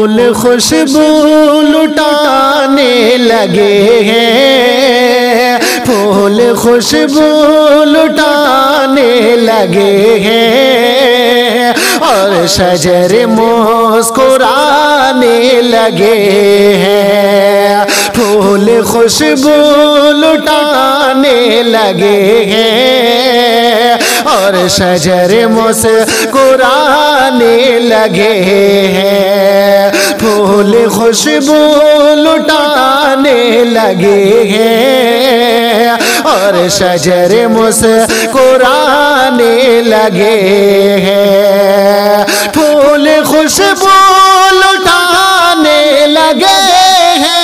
پھول خوشبو لٹانے لگے ہیں، پھول خوشبو لٹانے لگے ہیں، اور شجر مسکرانے لگے ہیں، پھول خوشبو لٹانے لگے ہیں، اور شجر مسکرانے لگے ہیں، پھول خوشبو لٹانے لگے ہیں، اور شجر مسکرانے لگے ہیں، پھول خوشبو لٹانے لگے ہیں،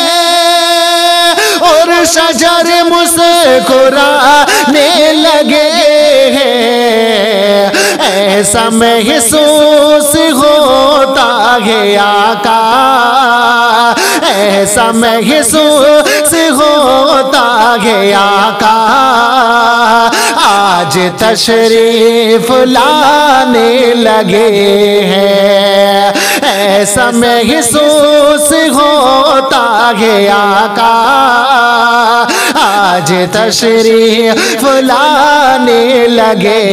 اور شجر مسکرانے لگے ہیں، ایسا محسوس ہوتا ہے آقا، ایسا محسوس ہوتا ہے آقا، آج تشریف لانے لگے ہیں، ایسا محسوس ہوتا ہے آقا، آج تشریف لانے لگے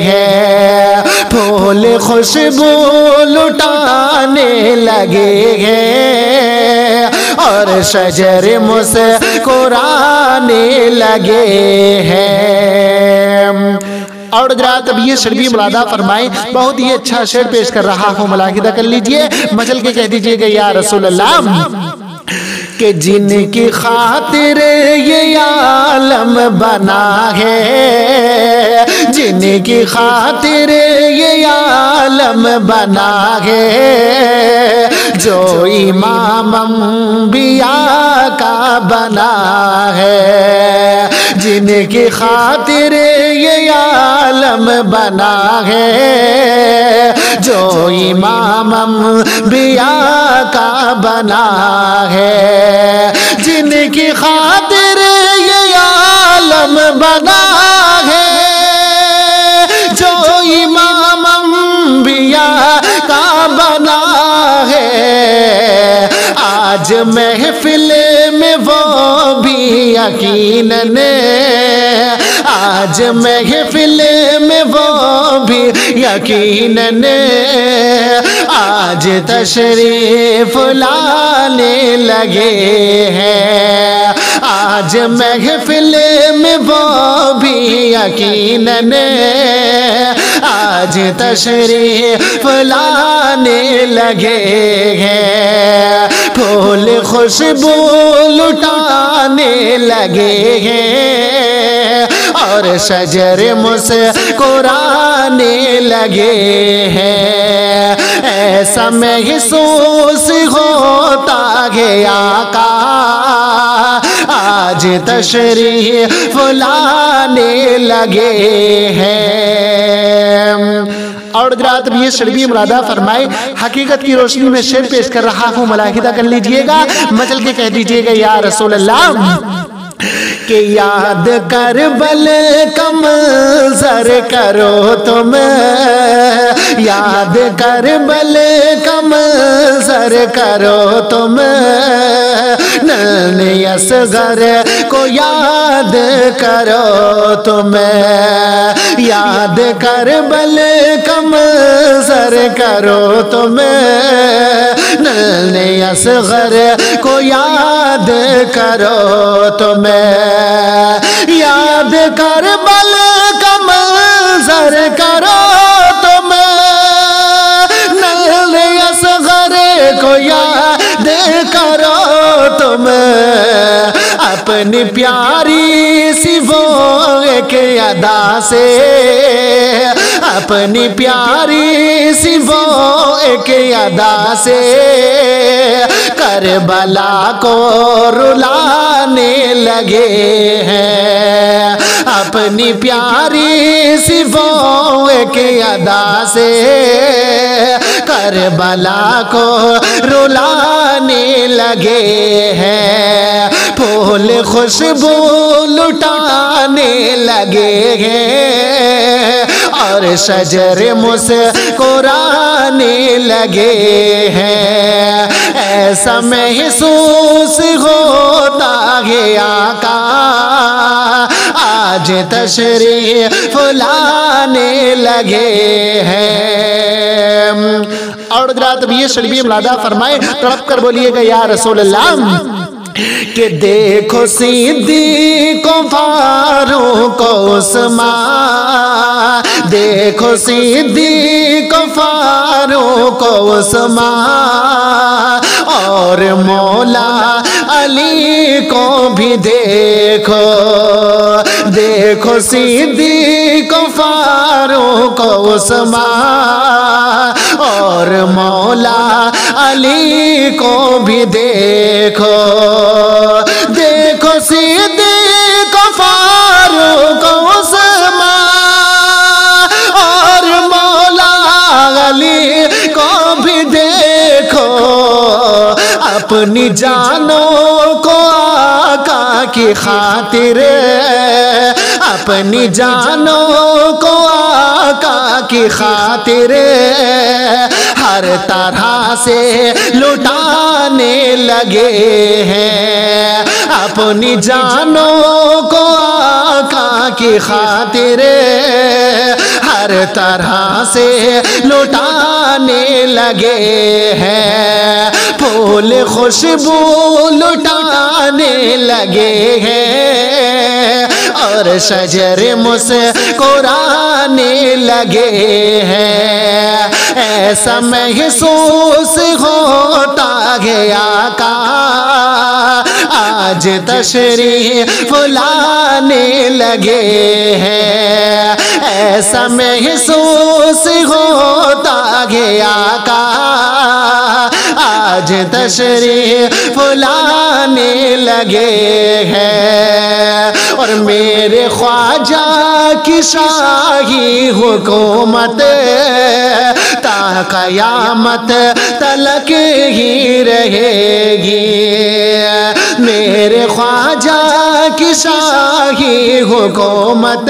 ہیں، پھول خوشبو لٹانے لگے ہیں، اور شجر مسکرانے لگے ہیں۔ اور حضرات اب یہ شعر بھی ملاحظہ فرمائیں، بہت ہی اچھا شعر پیش کر رہا ہوں، ملاحظہ کر لیجئے، مچل کے کہہ دیجئے گا یا رسول اللہ، کہ جن کی خاطر یہ عالم بنا ہے، جن کی خاطر یہ عالم بنا ہے، جو امام انبیاء کا بنا ہے، جن کی خاطر یہ عالم بنا ہے، جو امام انبیاء کا بنا ہے، جن کی خاطر یہ عالم بنا ہے، جو امام انبیاء کا بنا ہے، آج محفل میں وہ بھی یقیناً، آج محفل میں وہ بھی یقیناً، آج تشریف لانے لگے ہیں، آج محفل میں وہ بھی یقیناً، آج تشریف لانے لگے ہیں، پھول خوشبو لٹانے لگے ہیں، اور شجر مسکرانے لگے ہیں، ایسا محسوس ہوتا ہے آقا، آج تشریف لانے لگے ہیں۔ اور حضرات اب یہ شعر بھی ملاحظہ فرمائے، حقیقت کی روشنی میں شعر پیش کر رہا ہوں، ملاحظہ کر لیجئے گا، مچل کے کہہ دیجئے گا یا رسول اللہ، کہ یاد کربل کا منظر کرو تم، یاد کربل کا منظر کرو تم، ننھے اصغر کو یاد کرو تم، یاد کربل کا منظر کرو تم، ننھے اصغر کو یاد کرو تم، یاد کربل کا منظر کرو تم، ننھے اصغر کو یاد کرو تم، اپنی پیاری سی وہ ایک ادا سے، اپنی پیاری سی وہ ایک ادا سے، کربلا کو رلانے لگے ہیں، اپنی پیاری سی وہ ایک ادا سے، کربلا کو رلانے لگے ہیں، پھول خوشبو لٹانے لگے ہیں، اور شجر مسکرانے لگے ہیں، ایسا محسوس ہوتا ہے آقا آج تشریف لانے لگے ہیں۔ اور حضرات بھی شریف ملادہ فرمائے تڑپ کر بولیے گا یا رسول اللہ کہ دیکھو صدیق و فاروق و عثمان، دیکھو صدیق و فاروق و عثمان، اور مولا علی کو بھی دیکھو، دیکھو صدیق و فاروق و عثمان، اور مولا علی کو بھی دیکھو، دیکھو صدیق و فاروق و عثمان، اور مولا علی کو بھی دیکھو، اپنی جانوں کو آقا کی خاطر، اپنی جانوں کو آقا کی خاطر ہر طرح سے لٹانے لگے ہیں، اپنی جانوں کو آقا کی خاطر ہر طرح سے لٹانے لگے ہیں، پھول خوشبو لٹانے لگے ہیں، اور شجر مسکرانے لگے ہیں، ایسا محسوس ہوتا ہے آقا آج تشریف لانے لگے ہیں، ایسا محسوس ہوتا ہے آقا آج تشریف لانے لگے ہیں، اور میرے خواجہ کی شاہی حکومت تا قیامت تلک ہی رہے گی، میرے خواجہ کی شاہی حکومت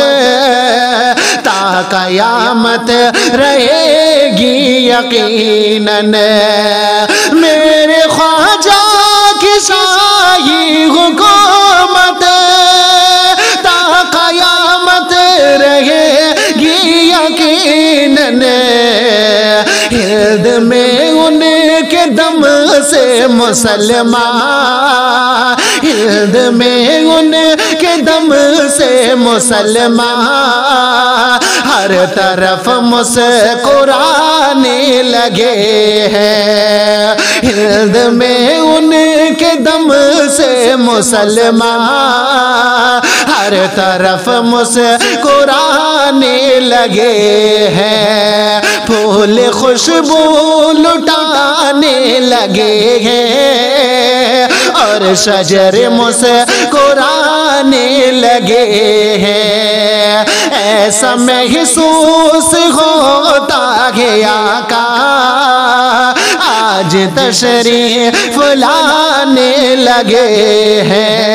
تا قیامت رہے گی یقیناً، میرے خواجہ کی شاہی حکومت تا قیامت رہے گی یقیناً، ہند میں ان کے دم سے مسلمان، ہند میں ان کے دم سے مسلمان ہر طرف مسکرانے لگے ہیں، ہند میں ان کے دم سے مسلمان ہر طرف مسکرانے لگے ہیں، پھول خوشبو لٹانے لگے ہیں، اور شجر مسکرانے لگے ہیں، ایسا محسوس ہوتا ہے آقا آج تشریف لانے لگے ہیں۔